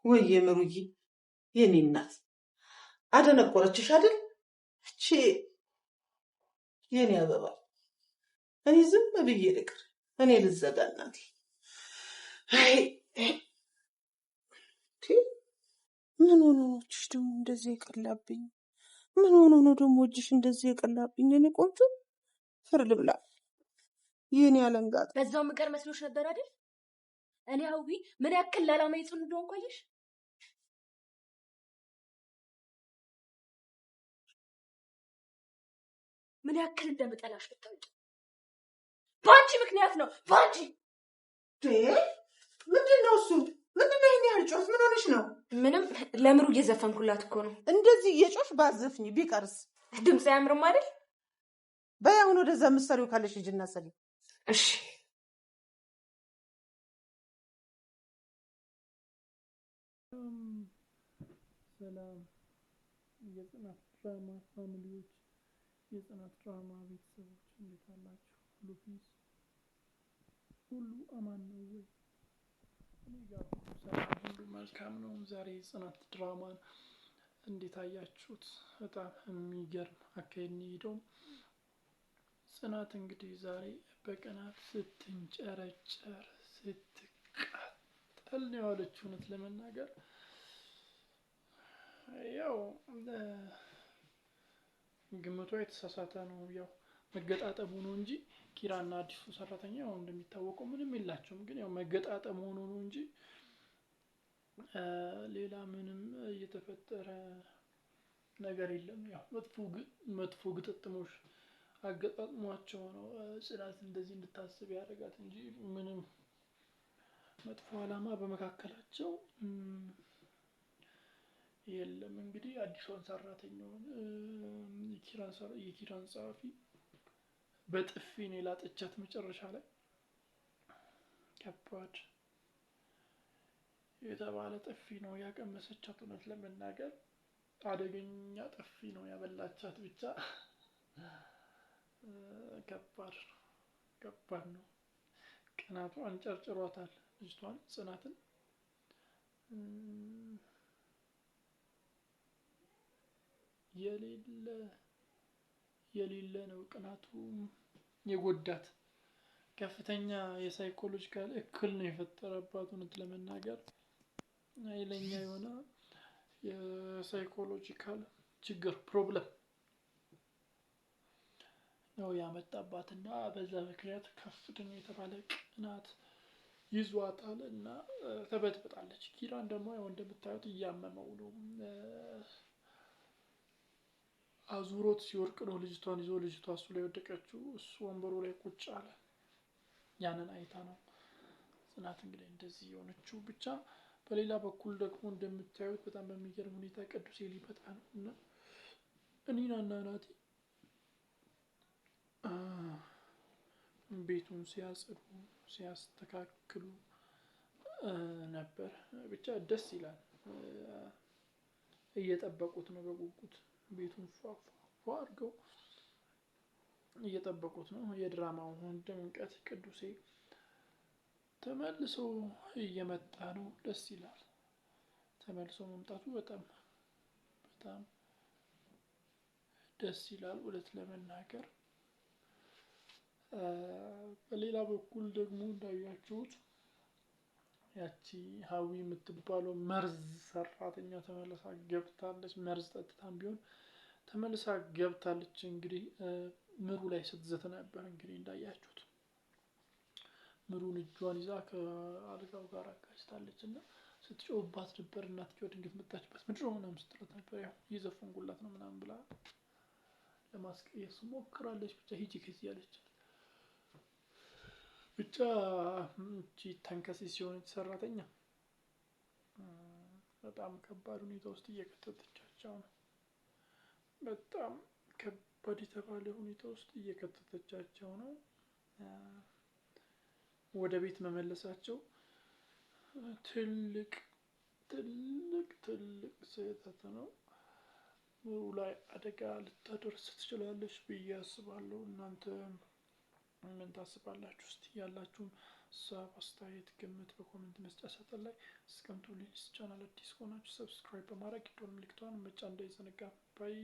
ወይ ምሩዬ የኔ እናት አደነቆረችሽ አይደል? እቺ የኔ አበባ እኔ ዝም ብዬ ልቅር፣ እኔ ልዘጋ እናቴ። አይ ምን ሆኖ ነው እጅሽ ደግሞ እንደዚህ የቀላብኝ? ምን ሆኖ ነው ደግሞ እጅሽ እንደዚህ የቀላብኝ? እኔ ቆንጆ ፍርድ ብላ የኔ አለንጋጥ በዛው ምቀር መስሎሽ ነበር አይደል? እኔ አዊ ምን ያክል ላላማ ይጽን እንደሆነ ቆየሽ። ምን ያክል እንደምጠላሽ ብታውቂ። ባንቺ ምክንያት ነው ባንቺ። ምንድነው እሱ? ምንድነው ይሄን ያህል ጮህ? ምን ሆነሽ ነው? ምንም ለምሩ እየዘፈንኩላት እኮ ነው። እንደዚህ እየጮሽ ባዘፍኝ ቢቀርስ? ድምጽ አያምርም አይደል? በይ አሁን ወደዛ ምሰሪው ካለሽ ሂጂና ሰሪ። እሺ ሰላም የጽናት ድራማ ፋሚሊዎች፣ የጽናት ድራማ ቤተሰቦች እንዴት አላችሁ? ሁሉ ፒስ፣ ሁሉ አማን ነው ወይ? እኔ ጋር ሁሉ ሰላም፣ ሁሉ መልካም ነው። ዛሬ የጽናት ድራማን እንዴት አያችሁት? በጣም የሚገርም አካሄድ ሄደው ጽናት እንግዲህ ዛሬ በቅናት ስትንጨረጨር ስትቃጠል ነው ያለችው። እውነት ለመናገር ያው ግምቷ የተሳሳተ ነው። ያው መገጣጠሙ ነው እንጂ ኪራና አዲሱ ሰራተኛ ያው እንደሚታወቀው ምንም የላቸውም። ግን ያው መገጣጠሙ ሆኖ ነው እንጂ ሌላ ምንም እየተፈጠረ ነገር የለም። ያው መጥፎ ግጥጥሞች አገጣጥሟቸው ነው ጽናት እንደዚህ እንድታስብ ያደርጋት እንጂ ምንም መጥፎ አላማ በመካከላቸው የለም። እንግዲህ አዲሷን ሰራተኛውን የኪራን ጸሐፊ በጥፊ ነው የላጠቻት መጨረሻ ላይ። ከባድ የተባለ ጥፊ ነው ያቀመሰቻት። እውነት ለመናገር አደገኛ ጥፊ ነው ያበላቻት። ብቻ ከባድ ነው። ቅናቱ አንጨርጭሯታል ልጅቷን ጽናትን። የሌለ ነው ቅናቱ የጎዳት። ከፍተኛ የሳይኮሎጂካል እክል ነው የፈጠረባት። እውነት ለመናገር ኃይለኛ የሆነ የሳይኮሎጂካል ችግር ፕሮብለም ነው ያመጣባትና በዛ ምክንያት ከፍተኛ የተባለ ቅናት ይዟታል እና ተበጥብጣለች። ኪራን ደግሞ ያው እንደምታዩት እያመመው ነው። አዙሮት ሲወርቅ ነው ልጅቷን ይዞ ልጅቷ እሱ ላይ ወደቀችው። እሱ ወንበሩ ላይ ቁጭ አለ። ያንን አይታ ነው ጽናት እንግዲህ እንደዚህ የሆነችው። ብቻ በሌላ በኩል ደግሞ እንደምታዩት በጣም በሚገርም ሁኔታ ቅዱሴ ሊመጣ ነው እና እኔና ናቲ ቤቱን ሲያጸዱ ሲያስተካክሉ ነበር። ብቻ ደስ ይላል። እየጠበቁት ነው በጉጉት ቤቱን ፏፏ አድርገው እየጠበቁት ነው። የድራማው ድምቀት ቅዱሴ ተመልሶ እየመጣ ነው። ደስ ይላል። ተመልሶ መምጣቱ በጣም ደስ ይላል እውነት ለመናገር። በሌላ በኩል ደግሞ እንዳያችሁት ያቺ ሀዊ የምትባለው መርዝ ሰራተኛ ተመልሳ ገብታለች። መርዝ ጠጥታም ቢሆን ተመልሳ ገብታለች። እንግዲህ ምሩ ላይ ስትዘት ነበር። እንግዲህ እንዳያችሁት ምሩን እጇን ይዛ ከአልጋው ጋር አጋጭታለች እና ስትጮህባት ነበር። እናትየው ድንገት መጣችበት። ምንድን ነው ምናምን ስትላት ነበር። ያው እየዘፈንኩላት ነው ምናምን ብላ ለማስቀየስ ሞክራለች። ብቻ ሂጂ ከዚህ ያለች ብቻ እቺ ተንከሲስ የሆነች ሰራተኛ በጣም ከባድ ሁኔታ ውስጥ እየከተተቻቸው ነው። በጣም ከባድ የተባለ ሁኔታ ውስጥ እየከተተቻቸው ነው። ወደ ቤት መመለሳቸው ትልቅ ስህተት ነው። ምሩ ላይ አደጋ ልታደርስ ትችላለች ብዬ አስባለሁ። እናንተ ምን ታስባላችሁ? እስቲ ያላችሁን ሀሳብ አስተያየት ግምት በኮሜንት መስጫ ሳጥን ላይ አስቀምጡልኝ። ቻናል አዲስ ከሆናችሁ ሰብስክራይብ በማድረግ የደወል ምልክቷን መጫን እንዳይዘነጋ። ባይ